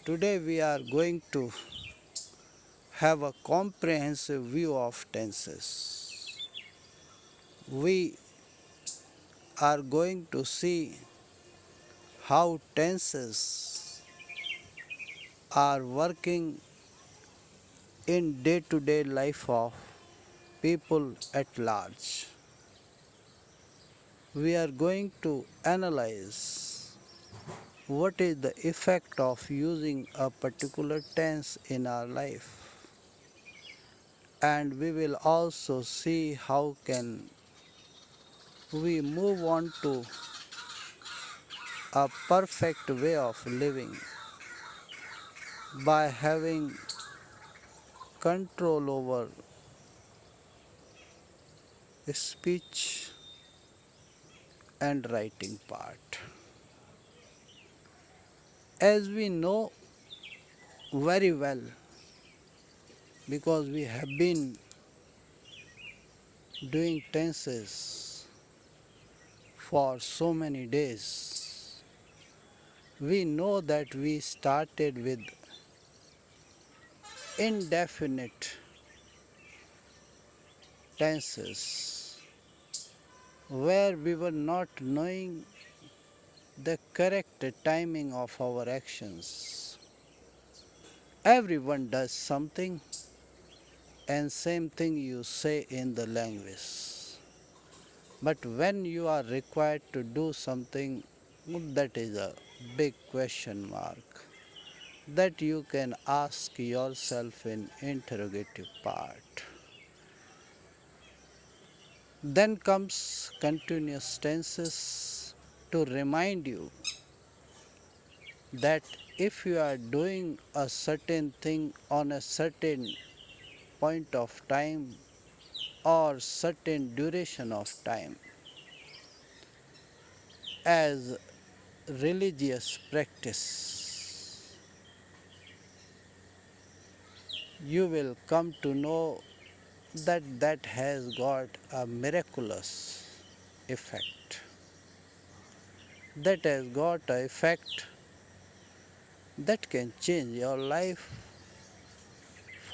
Today we are going to have a comprehensive view of tenses. We are going to see how tenses are working in day-to-day life of people at large. We are going to analyze what is the effect of using a particular tense in our life, and we will also see how can we move on to a perfect way of living by having control over speech and writing part. As we know very well, because we have been doing tenses for so many days, we know that we started with indefinite tenses where we were not knowing the correct timing of our actions. Everyone does something, and same thing you say in the language. But when you are required to do something, that is a big question mark that you can ask yourself in interrogative part. Then comes continuous tenses to remind you that if you are doing a certain thing on a certain point of time or certain duration of time as religious practice, you will come to know that that has got a miraculous effect. That has got an effect that can change your life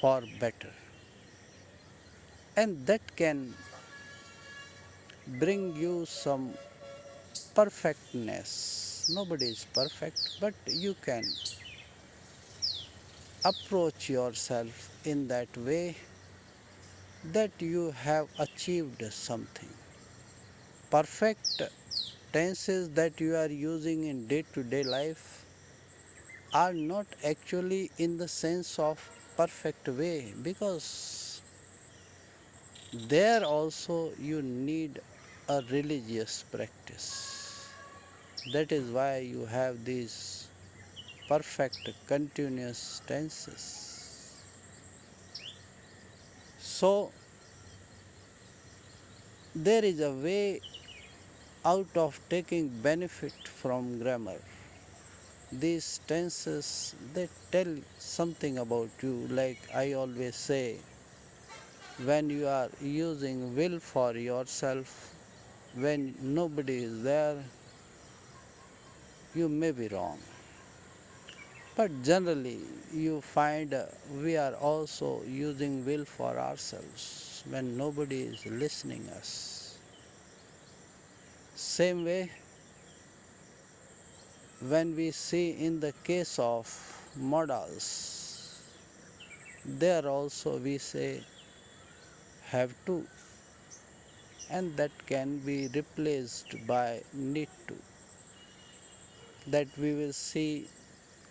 for better, and that can bring you some perfectness. Nobody is perfect, but you can approach yourself in that way that you have achieved something. Perfect tenses that you are using in day to day life are not actually in the sense of perfect way, because there also you need a religious practice. That is why you have these perfect continuous tenses. So there is a way out of taking benefit from grammar. These tenses, they tell something about you. Like I always say, when you are using will for yourself, when nobody is there, you may be wrong. But generally, you find we are also using will for ourselves when nobody is listening us. Same way, when we see in the case of modals, there also we say have to, and that can be replaced by need to. That we will see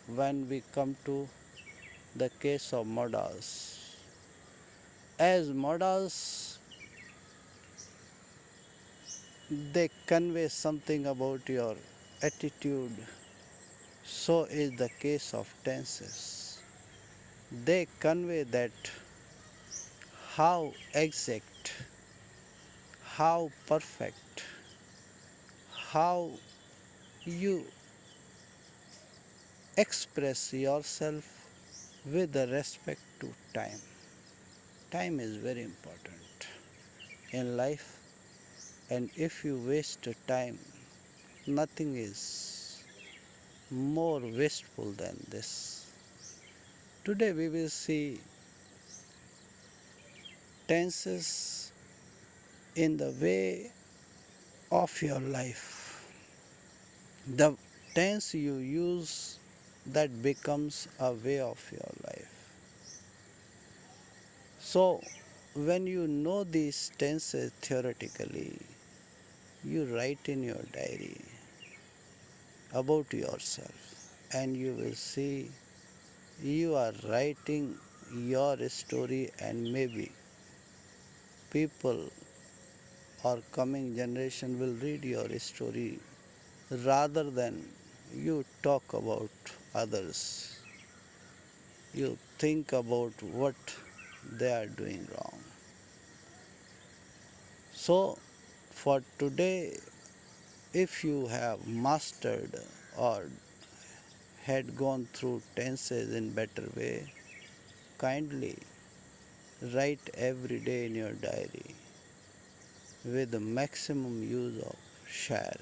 when we come to the case of modals. As modals, they convey something about your attitude. So is the case of tenses. They convey that how exact, how perfect, how you express yourself with respect to time. Time is very important in life, and if you waste time, nothing is more wasteful than this. Today we will see tenses in the way of your life. The tense you use that becomes a way of your life. So when you know these tenses theoretically, you write in your diary about yourself and you will see you are writing your story, and maybe people or coming generation will read your story rather than you talk about others. You think about what they are doing wrong. So for today, if you have mastered or had gone through tenses in better way, kindly write every day in your diary with the maximum use of share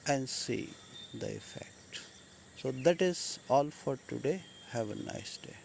and see the effect. So that is all for today. Have a nice day.